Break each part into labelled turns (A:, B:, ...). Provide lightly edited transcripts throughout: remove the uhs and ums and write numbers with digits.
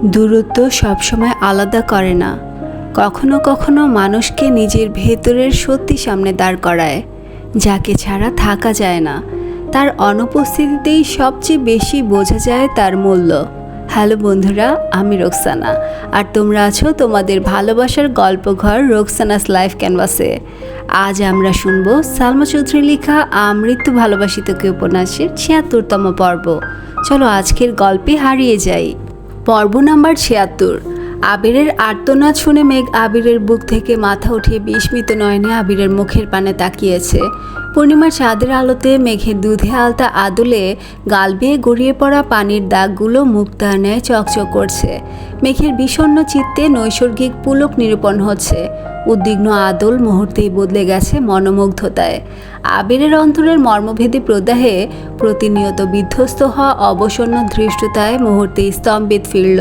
A: দূরত্ব সবসময় আলাদা করে না, কখনো কখনো মানুষকে নিজের ভেতরের সত্যি সামনে দাঁড় করায়, যাকে ছাড়া থাকা যায় না। তার অনুপস্থিতিতেই সবচেয়ে বেশি বোঝা যায় তার মূল্য। হ্যালো বন্ধুরা, আমি রোকসানা, আর তোমরা আছো তোমাদের ভালোবাসার গল্পঘর রোকসানাস লাইফ ক্যানভাসে। আজ আমরা শুনব সালমা চৌধুরী লেখা আমৃত্যু ভালোবাসিতকে উপন্যাসের ৭৬তম পর্ব। চলো আজকের গল্পে হারিয়ে যাই। পর্ব নাম্বার ৭৬। আবিরের আর্তনাদ শুনে মেঘ আবিরের বুক থেকে মাথা উঠিয়ে বিস্মিত নয়নে আবিরের মুখের পানে তাকিয়েছে। পূর্ণিমার চাঁদের আলোতে মেঘের দুধে আলতা আদলে গাল বেয়ে গড়িয়ে পড়া পানির দাগগুলো মুক্তার ন্যায় চকচক করছে। মেঘের বিষণ্ণ চিত্তে নৈসর্গিক পুলক নিরূপণ হচ্ছে। উদ্বিগ্ন আদল মুহূর্তেই বদলে গেছে মনোমুগ্ধতায়। আবিরের অন্তরের মর্মভেদী প্রদাহে প্রতিনিয়ত বিধ্বস্ত হওয়া অবসন্ন ধৃষ্টতায় মুহূর্তে স্তম্ভিত ফিরল।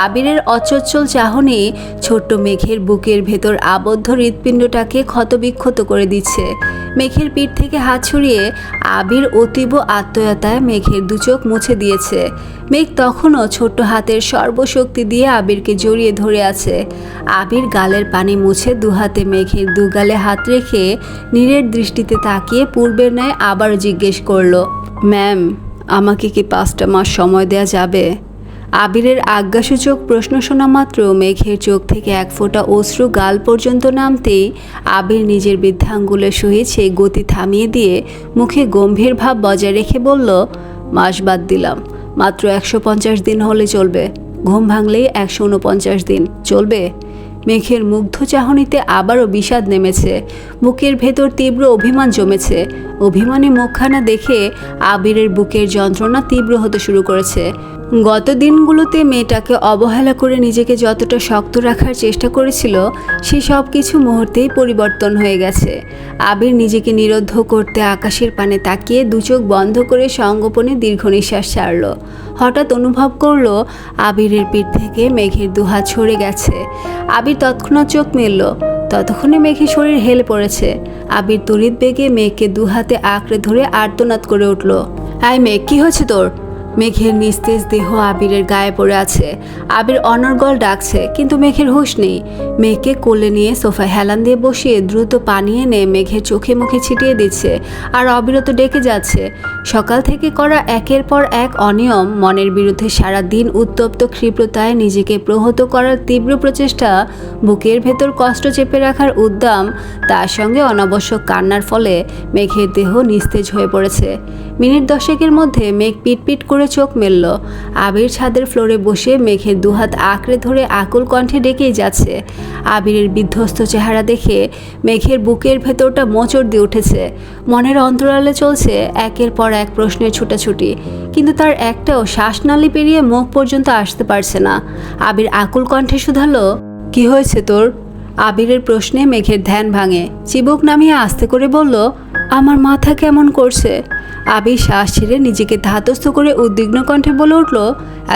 A: আবিরের অচঞ্চল চাহনি ছোট্ট মেঘের বুকের ভেতর আবদ্ধ হৃৎপিণ্ডটাকে ক্ষতবিক্ষত করে দিচ্ছে। মেঘের পিঠ থেকে হাত ছড়িয়ে আবির অতীব আত্মীয়তায় মেঘের দুচোখ মুছে দিয়েছে। মেঘ তখনও ছোট্ট হাতের সর্বশক্তি দিয়ে আবিরকে জড়িয়ে ধরে আছে। আবির গালের পানি মুছে দুহাতে মেঘের দুগালে হাত রেখে নীরের দৃষ্টিতে তাকিয়ে পূর্বের ন্যায় আবারও জিজ্ঞেস করল, ম্যাম, আমাকে কি 5টা মাস সময় দেয়া যাবে? আবিরের আজ্ঞাসূচক প্রশ্ন শোনা মাত্র মেঘের চোখ থেকে এক ফোঁটা অশ্রু গাল পর্যন্ত নামতেই আবির নিজের বৃদ্ধাঙ্গুলের সহিত সেই গতি থামিয়ে দিয়ে মুখে গম্ভীর ভাব বজায় রেখে বলল, মাস বাদ দিলাম, মাত্র 150 দিন হলে চলবে। ঘুম ভাঙলেই 149 দিন চলবে। মেঘের মুগ্ধ চাহনিতে আবারও বিষাদ নেমেছে। বুকের ভেতর তীব্র অভিমান জমেছে। অভিমানী মুখখানা দেখে আবিরের বুকের যন্ত্রণা তীব্র হতে শুরু করেছে। গত দিনগুলোতে মেয়েটাকে অবহেলা করে নিজেকে যতটা শক্ত রাখার চেষ্টা করেছিল, সে সব কিছু মুহূর্তেই পরিবর্তন হয়ে গেছে। আবির নিজেকে নিরুদ্ধ করতে আকাশের পানে তাকিয়ে দুচোখ বন্ধ করে সঙ্গোপনে দীর্ঘ নিঃশ্বাস ছাড়ল। হঠাৎ অনুভব করলো আবিরের পিঠ থেকে মেঘের দুহাত সরে গেছে। আবির তৎক্ষণাৎ চোখ মেলল। ততক্ষণে মেঘের শরীর হেলে পড়েছে। আবির তড়িৎ বেগে মেঘকে দুহাতে আঁকড়ে ধরে আর্তনাদ করে উঠল, আয় মেঘ, কি হয়েছে তোর? মেঘের নিস্তেজ দেহ আবিরের গায়ে পড়ে আছে। আবির অনর্গল ডাকছে, কিন্তু মেঘের হুঁশ নেই। মেঘকে কোলে নিয়ে সোফায় হেলান দিয়ে বসিয়ে দ্রুত পানি এনে মেঘের চোখে মুখে ছিটিয়ে দিচ্ছে আর অবিরত ডেকে যাচ্ছে। সকাল থেকে করা একের পর এক অনিয়ম, মনের বিরুদ্ধে সারা দিন উত্তপ্ত ক্ষিপ্রতায় নিজেকে প্রহত করার তীব্র প্রচেষ্টা, বুকের ভেতর কষ্ট চেপে রাখার উদ্যম, তার সঙ্গে অনাবশ্যক কান্নার ফলে মেঘের দেহ নিস্তেজ হয়ে পড়েছে। মিনিট 10 মধ্যে মেঘ পিটপিট করে চোখ মেলল। আবির ছাদের ফ্লোরে বসে মেঘের দুহাত আঁকড়ে ধরে আকুল কণ্ঠে ডেকেই যাচ্ছে। আবিরের বিধ্বস্ত চেহারা দেখে মেঘের বুকের ভেতরটা মোচড় দিয়ে উঠেছে। মনের অন্তরালে চলছে একের পর এক প্রশ্নের ছুটাছুটি, কিন্তু তার একটাও শ্বাসনালী পেরিয়ে মুখ পর্যন্ত আসতে পারছে না। আবির আকুল কণ্ঠে শুধালো, কি হয়েছে তোর? আবিরের প্রশ্নে মেঘের ধ্যান ভাঙে। চিবুক নামিয়ে আস্তে করে বলল, আমার মাথা কেমন করছে। আবির শ্বাস ছেড়ে নিজেকে ধাতস্থ করে উদ্বিগ্ন কণ্ঠে বলে উঠল,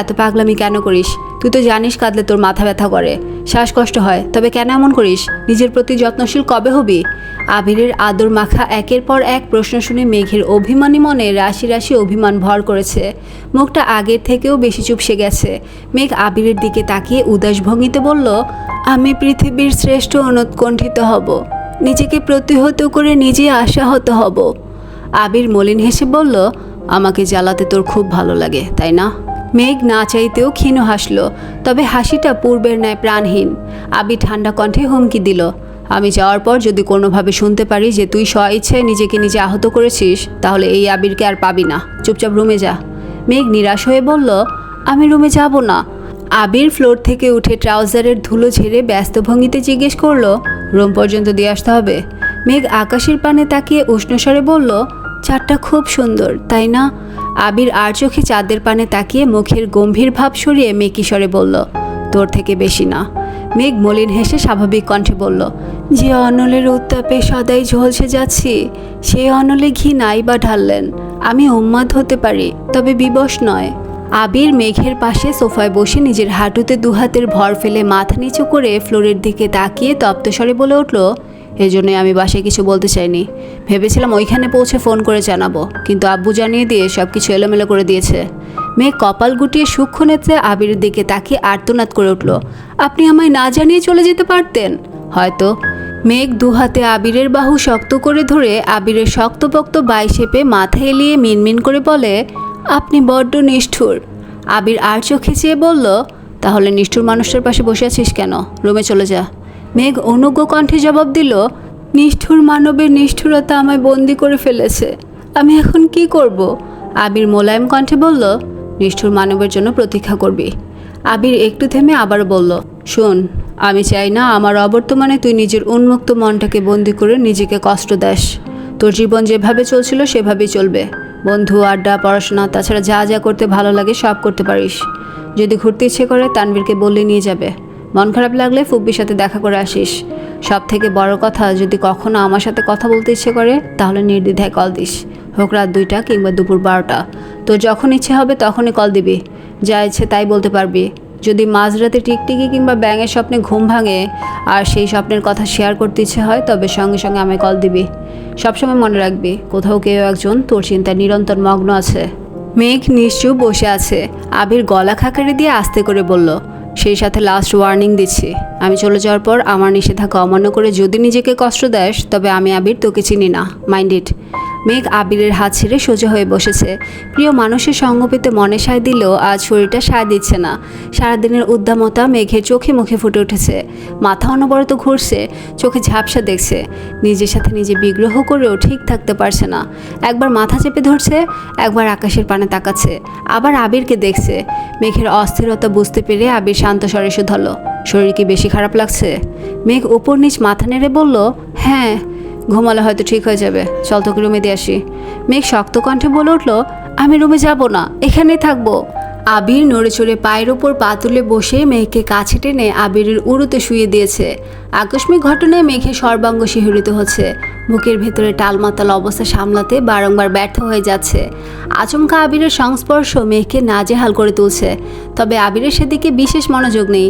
A: এত পাগলামি কেন করিস? তুই তো জানিস কাঁদলে তোর মাথা ব্যথা করে, শ্বাসকষ্ট হয়, তবে কেন এমন করিস? নিজের প্রতি যত্নশীল কবে হবি? আবিরের আদর মাখা একের পর এক প্রশ্ন শুনে মেঘের অভিমানী মনে রাশি রাশি অভিমান ভর করেছে। মুখটা আগের থেকেও বেশি চুপসে গেছে। মেঘ আবিরের দিকে তাকিয়ে উদাস ভঙ্গিতে বলল, আমি পৃথিবীর শ্রেষ্ঠ অনুৎকণ্ঠিত হব, নিজেকে প্রতিহত করে নিজে আশাহত হব। আবির মলিন হেসে বলল, আমাকে জ্বালাতে তোর খুব ভালো লাগে, তাই না? মেঘ না চাইতেও ক্ষীণ হাসল, তবে হাসিটা পূর্বের ন্যায় প্রাণহীন। আবির ঠান্ডা কণ্ঠে হুমকি দিল, আমি যাওয়ার পর যদি কোনোভাবে শুনতে পারি যে তুই স্ব-ইচ্ছায় নিজেকে নিজে আহত করেছিস, তাহলে এই আবিরকে আর পাবি না। চুপচাপ রুমে যা। মেঘ নিরাশ হয়ে বলল, আমি রুমে যাব না। আবির ফ্লোর থেকে উঠে ট্রাউজারের ধুলো ঝেড়ে ব্যস্ত ভঙ্গিতে জিজ্ঞেস করল, রুম পর্যন্ত দিয়ে আসতে হবে? মেঘ আকাশের পানে তাকিয়ে উষ্ণস্বরে বলল, চাঁদটা খুব সুন্দর, তাই না? আবির আর চোখে চাঁদের পানে তাকিয়ে মুখের গম্ভীর ভাব সরিয়ে মেকিস্বরে বলল, তোর থেকে বেশি না। মেঘ মলিন হেসে স্বাভাবিক কণ্ঠে বলল, যে অনলের উত্তাপে সদাই ঝলসে যাচ্ছি, সেই অনলে ঘি নাই বা ঢাললেন। আমি উন্মাদ হতে পারি, তবে বিবশ নয়। আবির মেঘের পাশে সোফায় বসে নিজের হাঁটুতে দুহাতের ভর ফেলে মাথা নিচু করে ফ্লোরের দিকে তাকিয়ে তপ্তস্বরে বলে উঠল, এজন্যই আমি বাসায় কিছু বলতে চাইনি। ভেবেছিলাম ওইখানে পৌঁছে ফোন করে জানাবো, কিন্তু আব্বু জানিয়ে দিয়ে সব কিছু এলোমেলো করে দিয়েছে। মেঘ কপাল গুটিয়ে সূক্ষ্ম নেত্রে আবিরের দিকে তাকিয়ে আর্তনাদ করে উঠল, আপনি আমায় না জানিয়ে চলে যেতে পারতেন। হয়তো। মেঘ দুহাতে আবিরের বাহু শক্ত করে ধরে আবিরের শক্তপোক্ত বাইশেপে মাথা এলিয়ে মিনমিন করে বলে, আপনি বড্ড নিষ্ঠুর। আবির আর চোখে চেয়ে বলল, তাহলে নিষ্ঠুর মানুষটার পাশে বসে আছিস কেন? রুমে চলে যা। মেঘ অনুজ্ঞ কণ্ঠে জবাব দিল, নিষ্ঠুর মানবের নিষ্ঠুরতা আমায় বন্দি করে ফেলেছে, আমি এখন কি করব? আবির মোলায়েম কণ্ঠে বলল, নিষ্ঠুর মানবের জন্য প্রতীক্ষা করবি। আবির একটু থেমে আবারও বলল, শোন, আমি চাই না আমার অবর্তমানে তুই নিজের উন্মুক্ত মনটাকে বন্দি করে নিজেকে কষ্ট দেস। তোর জীবন যেভাবে চলছিল সেভাবেই চলবে। বন্ধু, আড্ডা, পড়াশোনা, তাছাড়া যা যা করতে ভালো লাগে সব করতে পারিস। যদি ঘুরতে ইচ্ছে করে তানবীরকে বললে নিয়ে যাবে। মন খারাপ লাগলে ফুব্বির সাথে দেখা করে আসিস। সব থেকে বড় কথা, যদি কখনো আমার সাথে কথা বলতে ইচ্ছে করে তাহলে নির্দ্বিধায় কল দিস, হোক রাত 2টা কিংবা দুপুর 12টা। তোর যখন ইচ্ছে হবে তখনই কল দিবি, যা ইচ্ছে তাই বলতে পারবি। যদি মাঝরাতে টিকটিকি কিংবা ব্যাঙের স্বপ্নে ঘুম ভাঙে আর সেই স্বপ্নের কথা শেয়ার করতে ইচ্ছে হয় তবে সঙ্গে সঙ্গে আমায় কল দিবি। সবসময় মনে রাখবি, কোথাও কেউ একজন তোর চিন্তায় নিরন্তর মগ্ন আছে। মেঘ নিশ্চুপ বসে আছে। আবির গলা খাকারি দিয়ে আস্তে করে বলল, সেই সাথে লাস্ট ওয়ার্নিং দিচ্ছি, আমি চলে যাওয়ার পর আমার নিষেধাজ্ঞা অমান্য করে যদি নিজেকে কষ্ট দেস তবে আমি আবির তোকে চিনি না, মাইন্ড ইট। মেঘ আবিরের হাত ছেড়ে সোজা হয়ে বসেছে। প্রিয় মানুষের সঙ্গ পেতে মনে সায় দিলেও আজ শরীরটা সায় দিচ্ছে না। সারাদিনের উদ্দামতা মেঘের চোখে মুখে ফুটে উঠেছে। মাথা অনবরত ঘুরছে, চোখে ঝাপসা দেখছে। নিজের সাথে নিজে বিগ্রহ করেও ঠিক থাকতে পারছে না। একবার মাথা চেপে ধরছে, একবার আকাশের পানে তাকাচ্ছে, আবার আবিরকে দেখছে। মেঘের অস্থিরতা বুঝতে পেরে আবির শান্ত স্বরে শুধাল, শরীর কি বেশি খারাপ লাগছে? মেঘ উপর নিচ মাথা নেড়ে বলল, হ্যাঁ, ঘুমালে হয়তো ঠিক হয়ে যাবে, চল তোকে রুমে দিয়ে আসি। মেঘ শক্ত কণ্ঠে বলে উঠল, আমি রুমে যাব না, এখানেই থাকবো। আবির নড়ে চড়ে পায়ের ওপর পা তুলে বসে মেঘকে কাছে টেনে আবিরের উড়ুতে শুয়ে দিয়েছে। আকস্মিক ঘটনায় মেঘে সর্বাঙ্গ শিহরিত হচ্ছে। বুকের ভেতরে টালমাতাল অবস্থা সামলাতে বারংবার ব্যর্থ হয়ে যাচ্ছে। আচমকা আবিরের সংস্পর্শ মেঘকে নাজেহাল করে তুলছে। তবে আবিরের সেদিকে বিশেষ মনোযোগ নেই।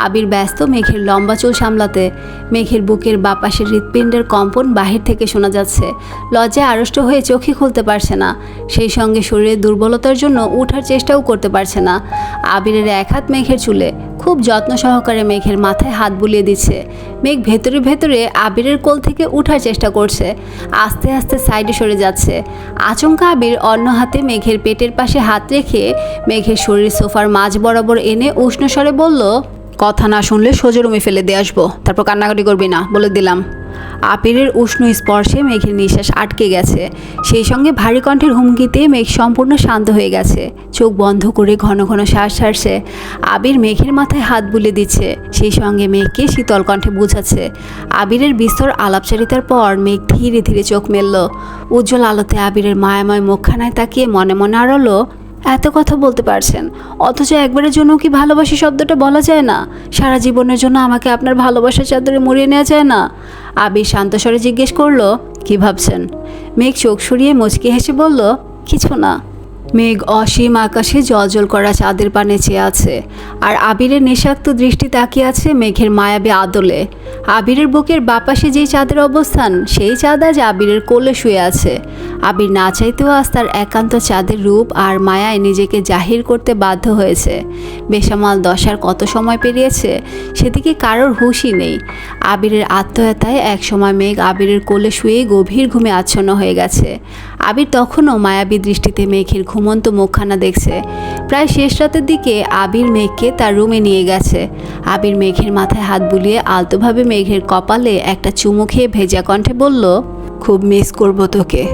A: আবির ব্যস্ত মেঘের লম্বা চুল সামলাতে। মেঘের বুকের বাপাশের হৃৎপিণ্ডের কম্পন বাহির থেকে শোনা যাচ্ছে। লজ্জায় আড়ষ্ট হয়ে চোখে খুলতে পারছে না। সেই সঙ্গে শরীরের দুর্বলতার জন্য ওঠার চেষ্টাও করতে পারছে না। আবিরের এক হাত মেঘের চুলে, খুব যত্ন সহকারে মেঘের মাথায় হাত বুলিয়ে দিচ্ছে। মেঘ ভেতরে ভেতরে আবিরের কোল থেকে ওঠার চেষ্টা করছে, আস্তে আস্তে সাইডে সরে যাচ্ছে। আচমকা আবির অন্য হাতে মেঘের পেটের পাশে হাত রেখে মেঘের শরীর সোফার মাঝ বরাবর এনে উষ্ণ স্বরে বলল, কথা না শুনলে সোজা রুমে ফেলে দিয়ে আসবো, তারপর কান্নাকাটি করবি না, বলে দিলাম। আবিরের উষ্ণ স্পর্শে মেঘের নিঃশ্বাস আটকে গেছে। সেই সঙ্গে ভারী কণ্ঠের হুমকিতে মেঘ সম্পূর্ণ শান্ত হয়ে গেছে। চোখ বন্ধ করে ঘন ঘন শ্বাস ছাড়ছে। আবির মেঘের মাথায় হাত বুলিয়ে দিচ্ছে, সেই সঙ্গে মেঘকে শীতল কণ্ঠে বোঝাচ্ছে। আবিরের বিস্তর আলাপচারিতার পর মেঘ ধীরে ধীরে চোখ মেলল। উজ্জ্বল আলোতে আবিরের মায়াময় মুখখানায় তাকিয়ে মনে মনে আড়ল, এত কথা বলতে পারছেন, অথচ একবারের জন্য কি ভালোবাসি শব্দটা বলা যায় না? সারা জীবনের জন্য আমাকে আপনার ভালোবাসার চাদরে মুড়িয়ে নেওয়া যায় না? আবির শান্ত স্বরে জিজ্ঞেস করলো, কি ভাবছেন? মেঘ চোখ সরিয়ে মুচকি হেসে বলল, কিছু না। মেঘ অসীম আকাশে জলজল করা চাঁদের পানে চেয়ে আছে, আর আবিরের নেশাক্ত দৃষ্টি তাকিয়ে আছে মেঘের মায়াবী আদলে। আবিরের বুকের বাপাশে যেই চাঁদের অবস্থান, সেই চাঁদ আজ আবিরের কোলে শুয়ে আছে। আবির না চাইতেও আজ তার একান্ত চাঁদের রূপ আর মায়ায় নিজেকে জাহির করতে বাধ্য হয়েছে। বেসামাল দশার কত সময় পেরিয়েছে সেদিকে কারোর হুঁশই নেই। আবিরের আত্মীয়তায় একসময় মেঘ আবিরের কোলে শুয়ে গভীর ঘুমে আচ্ছন্ন হয়ে গেছে। আবির তখনও মায়াবী দৃষ্টিতে মেঘের ঘুমন্ত মুখখানা দেখছে। প্রায় শেষ রাতের দিকে আবির মেঘকে তার রুমে নিয়ে গেছে। আবির মেঘের মাথায় হাত বুলিয়ে আলতোভাবে মেঘের কপালে একটা চুমু খেয়ে ভেজা কণ্ঠে বলল, খুব মিস করবো তোকে।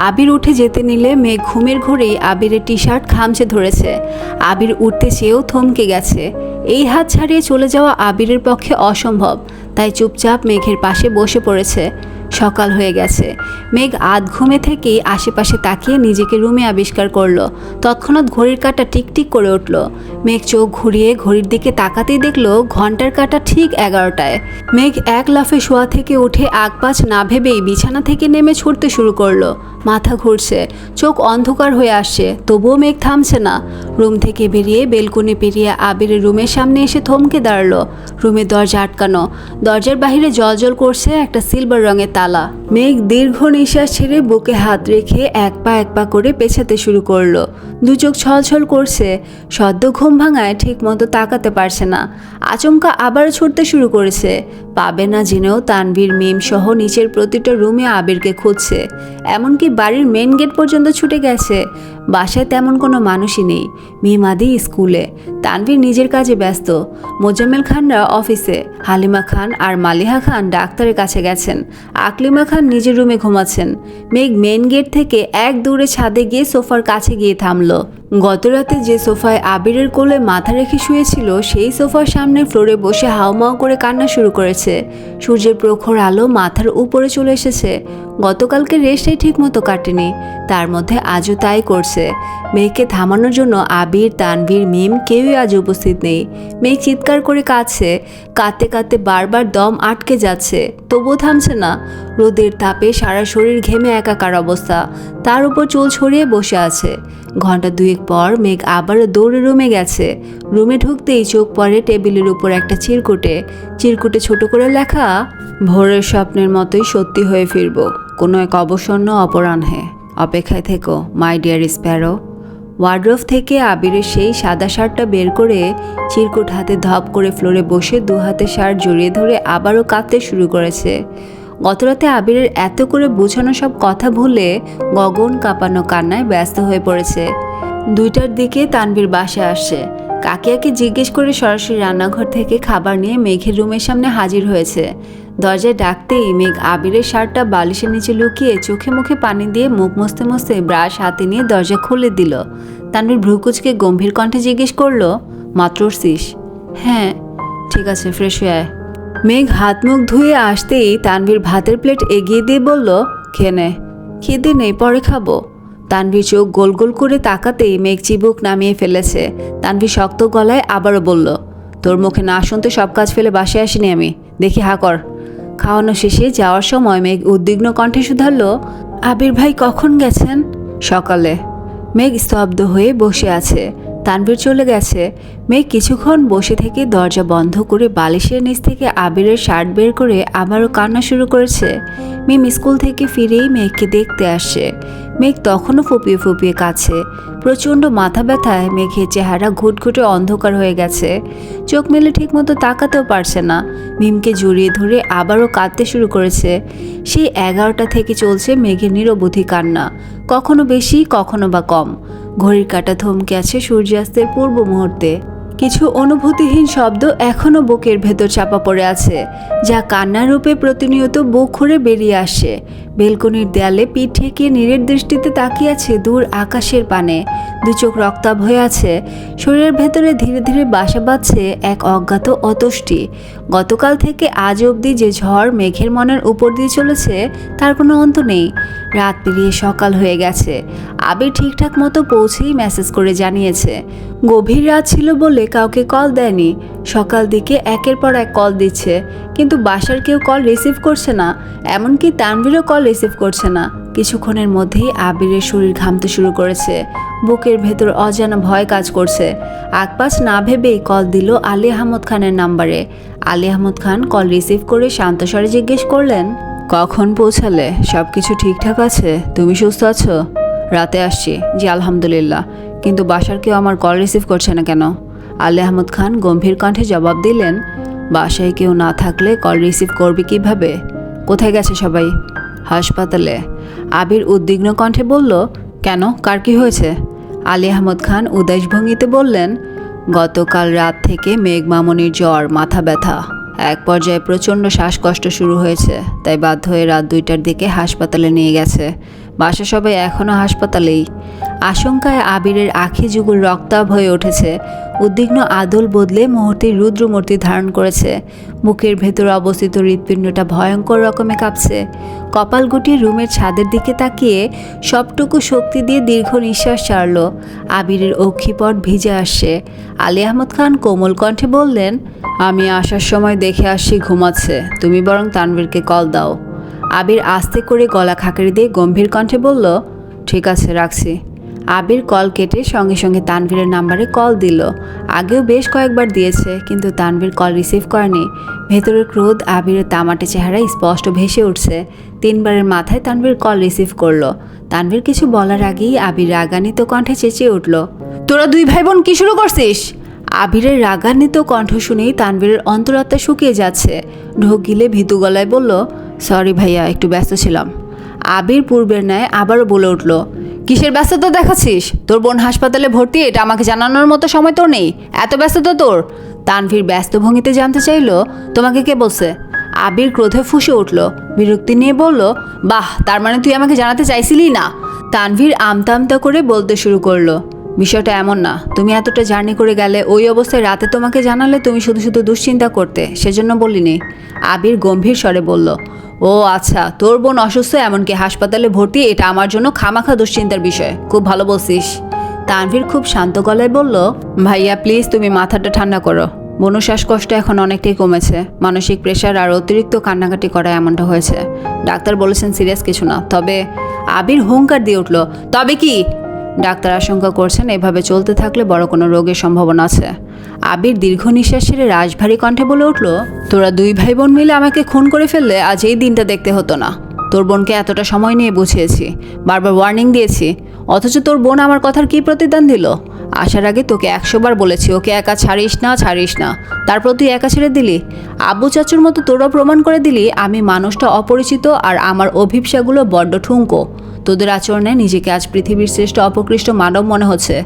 A: আবির উঠে যেতে নিলে মেঘ ঘুমের ঘোরেই আবিরের টি শার্ট খামচে ধরেছে। আবির উঠতে চেয়েও থমকে গেছে। এই হাত ছাড়িয়ে চলে যাওয়া আবিরের পক্ষে অসম্ভব, তাই চুপচাপ মেঘের পাশে বসে পড়েছে। সকাল হয়ে গেছে। মেঘ আধ ঘুমে থেকেই আশেপাশে তাকিয়ে নিজেকে রুমে আবিষ্কার করলো। তৎক্ষণাৎ ঘড়ির কাঁটা টিকটিক করে উঠল। মেঘ চোখ ঘুরিয়ে ঘড়ির দিকে তাকাতেই দেখলো ঘন্টার কাঁটা ঠিক 11টায়। মেঘ এক লাফে শোয়া থেকে উঠে আগপাছ না ভেবেই বিছানা থেকে নেমে ছুটতে শুরু করলো। মাথা ঘুরছে, চোখ অন্ধকার হয়ে আসছে, তবুও মেঘ থামছে না। রুম থেকে বেরিয়ে বেলকনি পেরিয়ে আবিরের রুমের সামনে এসে থমকে দাঁড়ালো। রুমের দরজা আটকানো, দরজার বাহিরে জলজল করছে একটা সিলভার রঙের তালা। মেঘ দীর্ঘ নিঃশ্বাস ছেড়ে বুকে হাত রেখে এক পা করে পেছাতে শুরু করলো। দু চোখ ছলছল করছে, সদ্য ঘুম ভাঙায় ঠিক মতো তাকাতে পারছে না। আচমকা আবারও ছুটতে শুরু করেছে। পাবে না জেনেও তানভীর মিম সহ নিচের প্রতিটা রুমে আবিরকে খুঁজছে। এমনকি বাড়ির মেন গেট পর্যন্ত ছুটে গেছে। বাসায় তেমন কোনো মানুষই নেই। মিম আদি স্কুলে, তানভীর নিজের কাজে ব্যস্ত, মোজাম্মেল খানরা অফিসে, হালিমা খান আর মালিহা খান ডাক্তারের কাছে গেছেন, আকলিমা খান নিজের রুমে ঘুমাচ্ছেন। মেঘ মেন গেট থেকে এক দৌড়ে ছাদে গিয়ে সোফার কাছে গিয়ে থামলো। গতরাতে যে সোফায় আবিরের কোলে মাথা রেখে শুয়েছিল সেই সোফার সামনে ফ্লোরে বসে হাউমাউ করে কান্না শুরু করেছে। সূর্যের প্রখর আলো মাথার উপরে চলে এসেছে। গতকালকে রেস্টটাই ঠিক মতো কাটেনি, তার মধ্যে আজও তাই করছে। মেঘকে থামানোর জন্য আবির, তানভীর, মিম কেউই আজ উপস্থিত নেই। মেঘ চিৎকার করে কাঁদছে, কাঁদতে কাঁদতে বারবার দম আটকে যাচ্ছে, তবুও থামছে না। রোদের তাপে সারা শরীর ঘেমে একাকার অবস্থা, তার উপর চুল ছড়িয়ে বসে আছে। ঘন্টা দুয়েক পর মেঘ আবারও দৌড়ে রুমে গেছে। রুমে ঢুকতেই চোখ পড়ে টেবিলের উপর একটা চিরকুটে ছোট করে লেখা, ভোরের স্বপ্নের মতোই সত্যি হয়ে ফিরব কোনো এক অবসন্ন অপরাহ্নে, অপেক্ষায় থেকো মাই ডিয়ার স্প্যারো। ওয়ার্ড্রোব থেকে আবিরের সেই সাদা শার্টটা বের করে চিরকুট হাতে ধপ করে ফ্লোরে বসে দু হাতে শার্ট জড়িয়ে ধরে আবারও কাঁদতে শুরু করেছে। গতরাতে আবিরের এত করে বোঝানো সব কথা ভুলে গগন কাঁপানো কান্নায় ব্যস্ত হয়ে পড়েছে। 2টার দিকে তানভীর বাসায় আসছে। কাকিয়াকে জিজ্ঞেস করে সরাসরি রান্নাঘর থেকে খাবার নিয়ে মেঘের রুমের সামনে হাজির হয়েছে। দরজায় ডাকতেই মেঘ আবিরের শার্টটা বালিশের নিচে লুকিয়ে চোখে মুখে পানি দিয়ে মুখ মুছতে ব্রাশ হাতে নিয়ে দরজা খুলে দিল। তানভীর ভ্রুকুচকে গম্ভীর কণ্ঠে জিজ্ঞেস করলো, মাত্র উঠছিস? হ্যাঁ। ঠিক আছে, ফ্রেশ হয়ে আয়। মেঘ হাত মুখ ধুয়ে আসতেই তানভীর ভাতের প্লেট এগিয়ে দিয়ে বলল, খেয়ে নে। খিদে নেই, পরে খাবো। তানভীর চোখ গোল গোল করে তাকাতেই মেঘ চিবুক নামিয়ে ফেলেছে। তানভীর শক্ত গলায় আবারও বলল, তোর মুখে না শুনতে সব কাজ ফেলে বাসায় আসিনি আমি, দেখি হা কর। খাওয়ানো শেষে যাওয়ার সময় মেঘ উদ্বিগ্ন কণ্ঠে শুধারল, আবির ভাই কখন গেছেন? সকালে। মেঘ স্তব্ধ হয়ে বসে আছে। তানভীর চলে গেছে। মেঘ কিছুক্ষণ বসে থেকে দরজা বন্ধ করে বালিশের নিচ থেকে আবিরের শার্ট বের করে আবারও কান্না শুরু করেছে। মিম স্কুল থেকে ফিরেই মেঘকে দেখতে আসছে। মেঘ তখনও ফুপিয়ে কাঁদছে। প্রচণ্ড মাথা ব্যথায় মেঘের চেহারা ঘুটঘুটে অন্ধকার হয়ে গেছে। চোখ মেলে ঠিকমতো তাকাতেও পারছে না। মিমকে জড়িয়ে ধরে আবারও কাঁদতে শুরু করেছে। সেই 11টা থেকে চলছে মেঘের নিরবধি কান্না, কখনো বেশি কখনো বা কম। ঘড়ির কাঁটা থমকে আছে সূর্যাস্তের পূর্ব মুহূর্তে। কিছু অনুভূতিহীন শব্দ এখনও বুকের ভেতর চাপা পড়ে আছে, যা কান্নার রূপে প্রতিনিয়ত বুক খুঁড়ে বেরিয়ে আসে। বেলকনির দেয়ালে পিঠ ঠেকিয়ে নীরের দৃষ্টিতে তাকিয়ে আছে দূর আকাশের পানে। দু চোখ রক্তাভ হয়ে আছে। শরীরের ভেতরে ধীরে ধীরে বাসা বাঁধছে এক অজ্ঞাত অতষ্টি। গতকাল থেকে আজ অবধি যে ঝড় মেঘের মনের উপর দিয়ে চলেছে তার কোনো অন্ত নেই। রাত পেরিয়ে সকাল হয়ে গেছে। আবির ঠিকঠাক মতো পৌঁছেই মেসেজ করে জানিয়েছে। গভীর রাত ছিল বলে কাউকে কল দেয়নি। সকাল দিকে একের পর এক কল দিচ্ছে, কিন্তু বাসার কেউ কল রিসিভ করছে না। এমনকি তানভীরও কল রিসিভ করছে না। কিছুক্ষণের মধ্যেই আবিরের শরীর ঘামতে শুরু করেছে। বুকের ভেতর অজানা ভয় কাজ করছে। আকপাস না ভেবেই কল দিল আলী আহমদ খানের নাম্বারে। আলী আহমদ খান কল রিসিভ করে শান্তস্বরে জিজ্ঞেস করলেন, কখন পৌঁছালে? সব কিছু ঠিকঠাক আছে? তুমি সুস্থ আছো? রাতে আসছি। জি আলহামদুলিল্লাহ। কিন্তু বাসার কেউ আমার কল রিসিভ করছে না কেন? আলী আহমদ খান গম্ভীর কণ্ঠে জবাব দিলেন, বাসায় কেউ না থাকলে কল রিসিভ করবে কিভাবে? কোথায় গেছে সবাই? হাসপাতালে। আবির উদ্বিগ্ন কণ্ঠে বলল, কেন, কার কি হয়েছে? আলী আহমদ খান উদাস ভঙ্গিতে বললেন, গতকাল রাত থেকে মেঘ মামনির জ্বর, মাথা ব্যথা, এক পর্যায়ে প্রচণ্ড শ্বাসকষ্ট শুরু হয়েছে, তাই বাধ্য হয়ে রাত 2টার দিকে হাসপাতালে নিয়ে গেছে। বাসা সবাই এখনও হাসপাতালেই। আশঙ্কায় আবিরের আখি যুগল রক্তাভ হয়ে উঠেছে। উদ্বিগ্ন আদল বদলে মুহূর্তেই রুদ্রমূর্তি ধারণ করেছে। বুকের ভেতর অবস্থিত হৃৎপিণ্ডটা ভয়ঙ্কর রকমে কাঁপছে। কপাল গুটিয়ে রুমের ছাদের দিকে তাকিয়ে সবটুকু শক্তি দিয়ে দীর্ঘ নিঃশ্বাস ছাড়ল। আবিরের অক্ষিপট ভিজে আসছে। আলী আহমদ খান কোমল কণ্ঠে বললেন, আমি আসার সময় দেখে আসছি ঘুমাচ্ছে, তুমি বরং তানভীরকে কল দাও। আবির আস্তে করে গলা খাকারি দিয়ে গম্ভীর কণ্ঠে বলল, ঠিক আছে, রাখছি। আবির কল কেটে সঙ্গে সঙ্গে তানভীরের নাম্বারে কল দিল। আগেও বেশ কয়েকবার দিয়েছে, কিন্তু তানভীর কল রিসিভ করেনি। ভেতরের ক্রোধ আবিরের তামাটে চেহারায় স্পষ্ট ভেসে উঠছে। 3বারের মাথায় তানভীর কল রিসিভ করলো। তানভীর কিছু বলার আগেই আবির রাগান্বিত কণ্ঠে চেঁচিয়ে উঠল, তোরা 2 ভাই বোন কি শুরু করছিস? আবিরের রাগান্বিত কণ্ঠ শুনেই তানভীরের অন্তরাত্মা শুকিয়ে যাচ্ছে। ঢোক গিলে ভীতু গলায় বলল, সরি ভাইয়া, একটু ব্যস্ত ছিলাম। আবির পূর্বের ন্যায় আবারও বলে উঠল, কিসের ব্যস্ততা দেখাচ্ছিস? তোর বোন হাসপাতালে ভর্তি, এটা আমাকে জানানোর মতো সময় তোর নেই। এত ব্যস্ততা তোর? তানভীর ব্যস্ত ভঙ্গিতে জানতে চাইল, তোমাকে কে বলছে? আবির ক্রোধে ফুঁসে উঠল, বিরক্তি নিয়ে বলল, বাহ, তার মানে তুই আমাকে জানাতে চাইছিলি না? তানভীর আমতা আমতা করে বলতে শুরু করলো, বিষয়টা এমন না, তুমি এতটা জার্নি করে গেলে, ওই অবস্থায় রাতে তোমাকে জানালে তুমি শুধু শুধু দুশ্চিন্তা করতে, সেজন্য বলিনি। আবির গম্ভীর স্বরে বলল, ও আচ্ছা, তোর বোন অসুস্থ, এমনকি হাসপাতালে ভর্তি, এটা আমার জন্য খামাখা দুশ্চিন্তার বিষয়। খুব ভালো বলছিস। তানভীর খুব শান্ত গলায় বলল, ভাইয়া প্লিজ তুমি মাথাটা ঠান্ডা করো। বোনের শ্বাসকষ্ট এখন অনেকটাই কমেছে, মানসিক প্রেশার আর অতিরিক্ত কান্নাকাটি করা এমনটা হয়েছে। ডাক্তার বলেছেন সিরিয়াস কিছু না, তবে। আবির হুঙ্কার দিয়ে উঠল, তবে কি? ডাক্তার আশঙ্কা করছেন এভাবে চলতে থাকলে বড় কোনো রোগের সম্ভাবনা আছে। আবির দীর্ঘ নিঃশ্বাস ছেড়ে রাশভারী কণ্ঠে বলে উঠল, তোরা 2 ভাই বোন মিলে আমাকে খুন করে ফেললে আজ এই দিনটা দেখতে হতো না। তোর বোনকে এতটা সময় নিয়ে বুঝিয়েছি, বারবার ওয়ার্নিং দিয়েছি, অথচ তোর বোন আমার কথার কী প্রতিদান দিল? আসার আগে তোকে 100 বার বলেছি ওকে একা ছাড়িস না। তারপর তুই একা ছেড়ে দিলি। আব্বু চাচুর মতো তোরাও প্রমাণ করে দিলি আমি মানুষটা অপরিচিত আর আমার অভিপ্সাগুলো বড্ড ঠুনকো। তোদের আচরণে নিজেকে আজ পৃথিবীর শ্রেষ্ঠ অপকৃষ্ট মানব মনে হচ্ছে।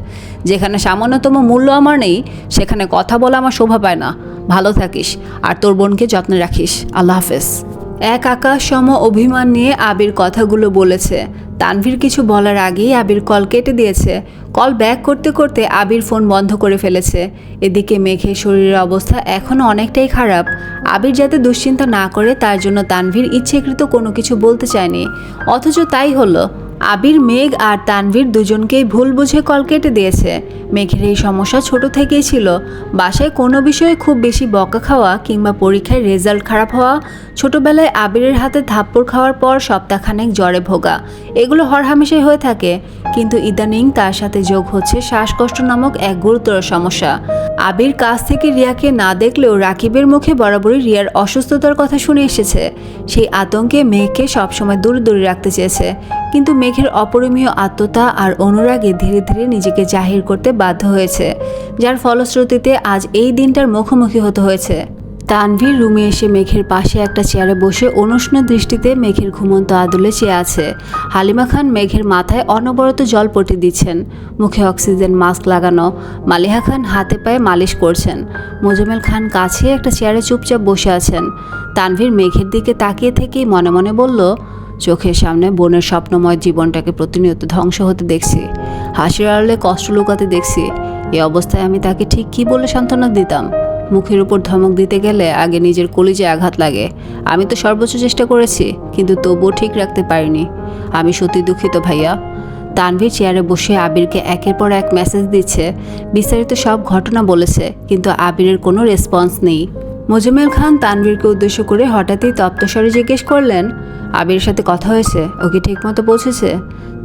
A: যেখানে সামান্যতম মূল্য আমার নেই, সেখানে কথা বলা আমার শোভা পায় না। ভালো থাকিস, আর তোর বোনকে যত্নে রাখিস। আল্লাহ হাফেজ। এক আকাশ সম অভিমান নিয়ে আবির কথাগুলো বলেছে। তানভীর কিছু বলার আগেই আবির কল কেটে দিয়েছে। কল ব্যাক করতে করতে আবির ফোন বন্ধ করে ফেলেছে। এদিকে মেঘের শরীরের অবস্থা এখনও অনেকটাই খারাপ। আবির যাতে দুশ্চিন্তা না করে তার জন্য তানভীর ইচ্ছেকৃত কোনো কিছু বলতে চায়নি, অথচ তাই হলো। আবির, মেঘ আর তানভীর দুজনকেই ভুল বুঝে কল কেটে দিয়েছে। মেঘের এই সমস্যা ছোট থেকেই ছিল। বাসায় কোনো বিষয়ে খুব বেশি বকা খাওয়া কিংবা পরীক্ষায় রেজাল্ট খারাপ হওয়া, ছোটবেলায় আবিরের হাতে থাপ্পড় খাওয়ার পর সপ্তাহখানেক জ্বরে ভোগা, এগুলো হরহামেশাই হয়ে থাকে। কিন্তু ইদানিং তার সাথে যোগ হচ্ছে শ্বাসকষ্ট নামক এক গুরুতর সমস্যা। আবির কাছ থেকে রিয়াকে না দেখলেও রাকিবের মুখে বরাবরই রিয়ার অসুস্থতার কথা শুনে এসেছে। সেই আতঙ্কে মেঘকে সবসময় দূরে দূরে রাখতে চেয়েছে, কিন্তু মেঘের অপরিমেয় আত্মতা আর অনুরাগে ধীরে ধীরে নিজেকে জাহির করতে বাধ্য হয়েছে, যার ফলশ্রুতিতে আজ এই দিনটার মুখোমুখি হতে হয়েছে। তানভীর রুমে এসে মেঘের পাশে একটা চেয়ারে বসে অনুষ্ণ দৃষ্টিতে মেঘের ঘুমন্ত আদলে চেয়ে আছে। হালিমা খান মেঘের মাথায় অনবরত জল পটে দিচ্ছেন, মুখে অক্সিজেন মাস্ক লাগানো। মালিহা খান হাতে পায়ে মালিশ করছেন। মোজাম্মেল খান কাছে একটা চেয়ারে চুপচাপ বসে আছেন। তানভীর মেঘের দিকে তাকিয়ে থেকেই মনে মনে বলল, চোখের সামনে বোনের স্বপ্নময় জীবনটাকে প্রতিনিয়ত ধ্বংস হতে দেখছি, হাসির আড়ালে কষ্ট লুকাতে দেখছি। এই অবস্থায় আমি তাকে ঠিক কী বলে সান্ত্বনা দিতাম? মুখের উপর ধমক দিতে গেলে আগে নিজের কলিজায় আঘাত লাগে। আমি তো সর্বোচ্চ চেষ্টা করেছি, কিন্তু তবুও ঠিক রাখতে পারিনি। আমি সত্যি দুঃখিত ভাইয়া। তানভীর চেয়ারে বসে আবিরকে একের পর এক মেসেজ দিচ্ছে, বিস্তারিত সব ঘটনা বলেছে, কিন্তু আবিরের কোনো রেসপন্স নেই। মোজাম্মেল খান তানভীরকে উদ্দেশ্য করে হঠাৎই তপ্তস্বরে জিজ্ঞেস করলেন, আবিরের সাথে কথা হয়েছে? ওকে ঠিকমতো পৌঁছেছে?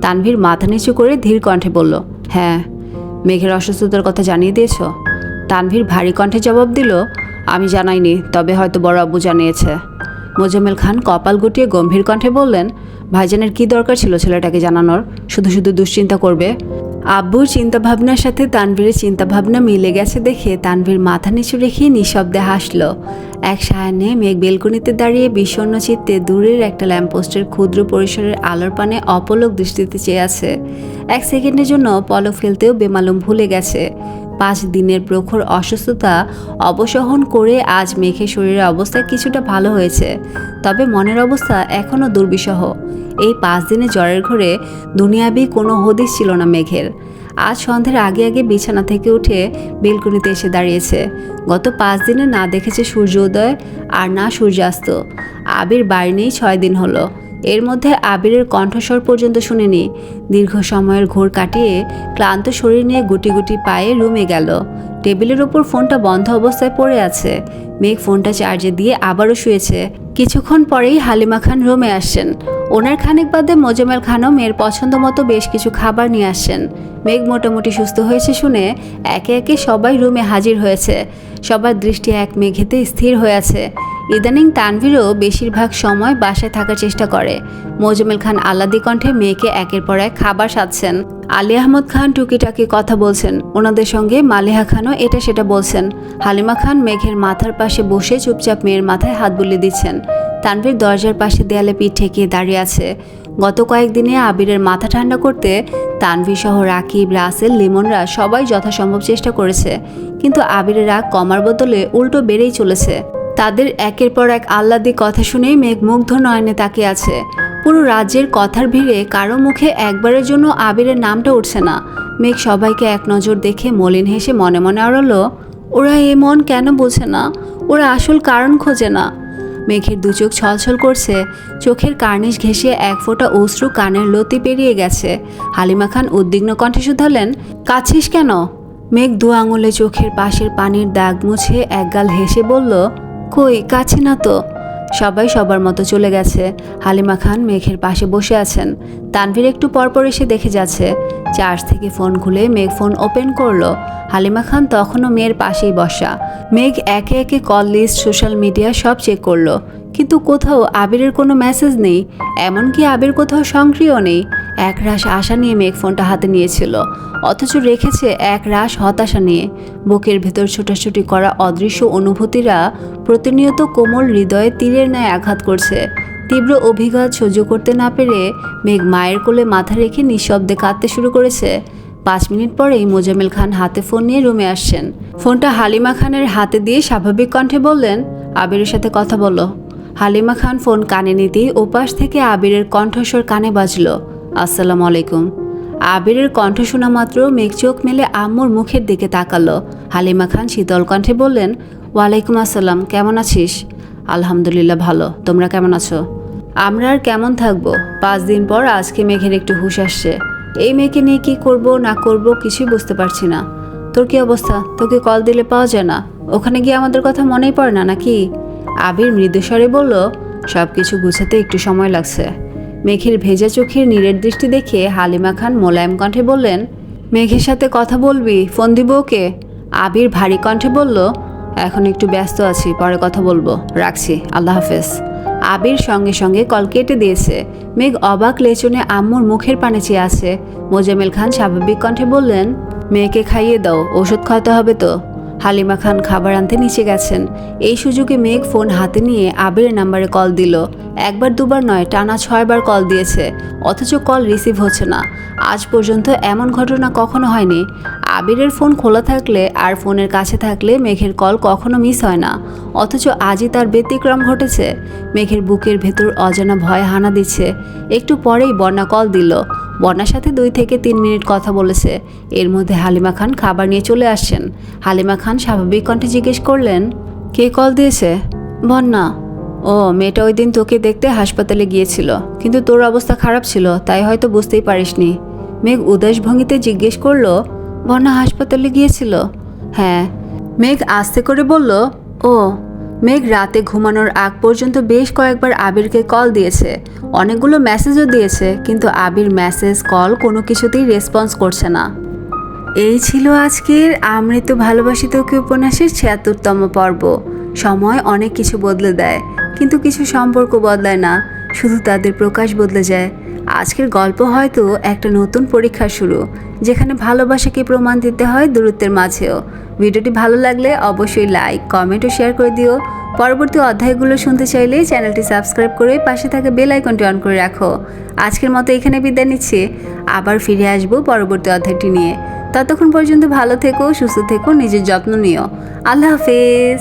A: তানভীর মাথা নিচু করে ধীর কণ্ঠে বলল, হ্যাঁ। মেঘের অসুস্থতার কথা জানিয়ে দিয়েছ? তানভীর ভারী কণ্ঠে জবাব দিল, আমি জানাইনি, তবে হয়তো বড় আব্বু জানিয়েছে। মোজাম্মেল খান কপাল গুটিয়ে গম্ভীর কণ্ঠে বললেন, ভাইজানের কী দরকার ছিল ছেলেটাকে জানানোর? শুধু শুধু দুশ্চিন্তা করবে। আব্বুর চিন্তাভাবনার সাথে তানভীরের চিন্তাভাবনা মিলে গেছে দেখে তানভীর মাথা নিচু রেখে নিঃশব্দে হাসল। এক সায়ান্নে মেঘ বেলকনিতে দাঁড়িয়ে বিষণ্ণ চিত্তে দূরের একটা ল্যাম্পপোস্টের ক্ষুদ্র পরিসরের আলোর পানে অপলক দৃষ্টিতে চেয়ে আছে। 1 সেকেন্ডের জন্য পলক ফেলতেও বেমালুম ভুলে গেছে। 5 দিনের প্রখর অসুস্থতা অবসহন করে আজ মেঘের শরীরের অবস্থা কিছুটা ভালো হয়েছে, তবে মনের অবস্থা এখনও দুর্বিষহ। এই 5 দিনে জ্বরের ঘরে দুনিয়াবি কোনো হদিস ছিল না মেঘের। আজ সন্ধ্যের আগে আগে বিছানা থেকে উঠে বেলকনিতে এসে দাঁড়িয়েছে। গত 5 দিনে না দেখেছে সূর্যোদয় আর না সূর্যাস্ত। আবির বাড়ি নেই 6 দিন হলো। এর মধ্যে আবিরের কণ্ঠস্বর পর্যন্ত শুনেনি। দীর্ঘ সময়ের ঘোর কাটিয়ে ক্লান্ত শরীর নিয়ে গুটি গুটি পায়ে রুমে গেল। টেবিলের ওপর ফোনটা বন্ধ অবস্থায় পড়ে আছে। মেঘ ফোনটা চার্জে দিয়ে আবারও শুয়েছে, কিছুক্ষণ পরেই হালিমা খান রুমে আসছেন। ওনার খানিক বাদে মোজাম্মেল খানও মেয়ের পছন্দ মতো বেশ কিছু খাবার নিয়ে আসছেন। মেঘ মোটামুটি সুস্থ হয়েছে শুনে একে একে সবাই রুমে হাজির হয়েছে। সবার দৃষ্টি এক মেঘেতে স্থির হয়ে আছে। ইদানিং তানভীরও বেশিরভাগ সময় বাসায় থাকার চেষ্টা করে। মোজাম্মেল খান আহ্লাদি কণ্ঠে মেয়েকে একের পর এক খাবার সাধছেন। আলী আহমদ খান টুকিটাকি কথা বলছেন। ওনাদের সঙ্গে মালিহা খানও এটা সেটা বলছেন। হালিমা খান মেঘের মাথার পাশে বসে চুপচাপ মেয়ের মাথায় হাত বুলিয়ে দিচ্ছেন। তানভীর দরজার পাশে দেয়ালে পিঠ ঠেকিয়ে দাঁড়িয়ে আছে। গত কয়েকদিনে আবিরের মাথা ঠান্ডা করতে তানভীর সহ রাকিব, রাসেল, লিমনরা সবাই যথাসম্ভব চেষ্টা করেছে, কিন্তু আবিরের রাগ কমার বদলে উল্টো বেড়েই চলেছে। তাদের একের পর এক আহ্লাদি কথা শুনেই মেঘ মুগ্ধ নয়নে তাকিয়ে আছে। পুরো রাজ্যের কথার ভিড়ে কারো মুখে একবারের জন্য আবিরের নামটা উঠছে না। মেঘ সবাইকে এক নজর দেখে মলিন হেসে মনে মনে আড়ালো, ওরা এমন কেন বোঝে না, ওরা আসল কারণ খোঁজে না। মেঘের দু চোখ ছলছল করছে, চোখের কার্নিশ ঘেঁষে এক ফোঁটা অশ্রু কানের লতি পেরিয়ে গেছে। হালিমা খান উদ্বিগ্ন কণ্ঠে শুধালেন, কাঁদছিস কেন? মেঘ দু আঙুলে চোখের পাশের পানির দাগ মুছে একগাল হেসে বলল, কই কাছে না তো। সবাই সবার মতো চলে গেছে। হালিমা খান মেঘের পাশে বসে আছেন। তানভীর একটু পরপর এসে দেখে যাচ্ছে। চার্জ থেকে ফোন খুলে মেঘ ফোন ওপেন করলো। হালিমা খান তখনও মেয়ের পাশেই বসা। মেঘ একে একে কল লিস্ট, সোশ্যাল মিডিয়া সব চেক করলো, কিন্তু কোথাও আবিরের কোনো মেসেজ নেই। এমনকি আবির কোথাও সক্রিয় নেই। এক রাশ আশা নিয়ে মেঘ ফোনটা হাতে নিয়েছিল, অথচ রেখেছে এক রাশ হতাশা নিয়ে। বুকের ভেতর ছোটাছুটি করা অদৃশ্য অনুভূতিরা প্রতিনিয়ত কোমল হৃদয়ে তীরের ন্যায় আঘাত করছে। তীব্র অভিঘাত সহ্য করতে না পেরে মেঘ মায়ের কোলে মাথা রেখে নিঃশব্দে কাঁদতে শুরু করেছে। 5 মিনিট পরেই মোজাম্মেল খান হাতে ফোন নিয়ে রুমে আসছেন। ফোনটা হালিমা খানের হাতে দিয়ে স্বাভাবিক কণ্ঠে বললেন, আবিরের সাথে কথা বলো। হালিমা খান ফোন কানে নিতেই ওপাশ থেকে আবিরের কণ্ঠস্বর কানে বাজল, আসসালামু আলাইকুম। আবিরের কণ্ঠ শোনা মাত্র মেঘ চোখ মেলে আম্মুর মুখের দিকে তাকালো। হালিমা খান শীতল কণ্ঠে বললেন, ওয়ালাইকুম আসসালাম, কেমন আছিস? আলহামদুলিল্লাহ ভালো, তোমরা কেমন আছো? আমরা আর কেমন থাকবো, 5 দিন পর আজকে মেঘের একটু হুঁশ আসছে। এই মেয়েকে নিয়ে কি করব না করব কিছুই বুঝতে পারছি না। তোর কি অবস্থা? তোকে কল দিলে পাওয়া যায় না? ওখানে গিয়ে আমাদের কথা মনেই পড়ে না নাকি? আবির মৃদুস্বরে বলল, সব কিছু গুছাতে একটু সময় লাগছে। মেঘের ভেজা চোখের নীরের দৃষ্টি দেখে হালিমা খান মোলায়েম কণ্ঠে বললেন, মেঘের সাথে কথা বলবি? ফোন দিব ওকে? আবির ভারী কণ্ঠে বলল, এখন একটু ব্যস্ত আছি, পরে কথা বলবো, রাখছি, আল্লাহ হাফেজ। আবির সঙ্গে সঙ্গে কল কেটে দিয়েছে। মেঘ অবাক লেচনে আম্মুর মুখের পানে চেয়ে আছে। মোজাম্মেল খান স্বাভাবিক কণ্ঠে বললেন, মেয়েকে খাইয়ে দাও, ওষুধ খাওয়াতে হবে তো। হালিমা খান খাবার আনতে নিচে গেছেন। এই সুযোগে মেঘ ফোন হাতে নিয়ে আবিরের নাম্বারে কল দিল। একবার দুবার নয়, টানা 6 বার কল দিয়েছে, অথচ কল রিসিভ হচ্ছে না। আজ পর্যন্ত এমন ঘটনা কখনো হয়নি। আবিরের ফোন খোলা থাকলে আর ফোনের কাছে থাকলে মেঘের কল কখনো মিস হয় না, অথচ আজই তার ব্যতিক্রম ঘটেছে। মেঘের বুকের ভেতর অজানা ভয় হানা দিচ্ছে। একটু পরেই বন্যা কল দিল। বন্যার সাথে 2 থেকে 3 মিনিট কথা বলেছে। এর মধ্যে হালিমা খান খাবার নিয়ে চলে আসছেন। হালিমা খান স্বাভাবিক কণ্ঠে জিজ্ঞেস করলেন, কে কল দিয়েছে? বন্যা। ও, মেয়েটা ওই দিন তোকে দেখতে হাসপাতালে গিয়েছিল, কিন্তু তোর অবস্থা খারাপ ছিল, তাই হয়তো বুঝতেই পারিসনি। মেঘ উদাস ভঙ্গিতে জিজ্ঞেস করলো, বন্যা হাসপাতালে গিয়েছিল? হ্যাঁ। মেঘ আস্তে করে বলল, ও। মেঘ রাতে ঘুমানোর আগ পর্যন্ত বেশ কয়েকবার আবিরকে কল দিয়েছে, অনেকগুলো মেসেজও দিয়েছে, কিন্তু আবির মেসেজ কল কোনো কিছুতেই রেসপন্স করছে না। এই ছিল আজকের আমৃত ভালোবাসি তোকে উপন্যাসের 76তম পর্ব। সময় অনেক কিছু বদলে দেয়, কিন্তু কিছু সম্পর্ক বদলায় না, শুধু তাদের প্রকাশ বদলে যায়। আজকের গল্প হয়তো একটা নতুন পরীক্ষার শুরু, যেখানে ভালোবাসাকে প্রমাণ দিতে হয় দূরত্বের মাঝেও। ভিডিওটি ভালো লাগলে অবশ্যই লাইক, কমেন্ট ও শেয়ার করে দিও। পরবর্তী অধ্যায়গুলো শুনতে চাইলে চ্যানেলটি সাবস্ক্রাইব করে পাশে থাকা বেল আইকনটি অন করে রাখো। আজকের মতো এখানে বিদায় নিচ্ছি, আবার ফিরে আসবো পরবর্তী অধ্যায়টি নিয়ে। ততক্ষণ পর্যন্ত ভালো থেকো, সুস্থ থেকো, নিজের যত্ন নিও। আল্লাহ হাফেজ।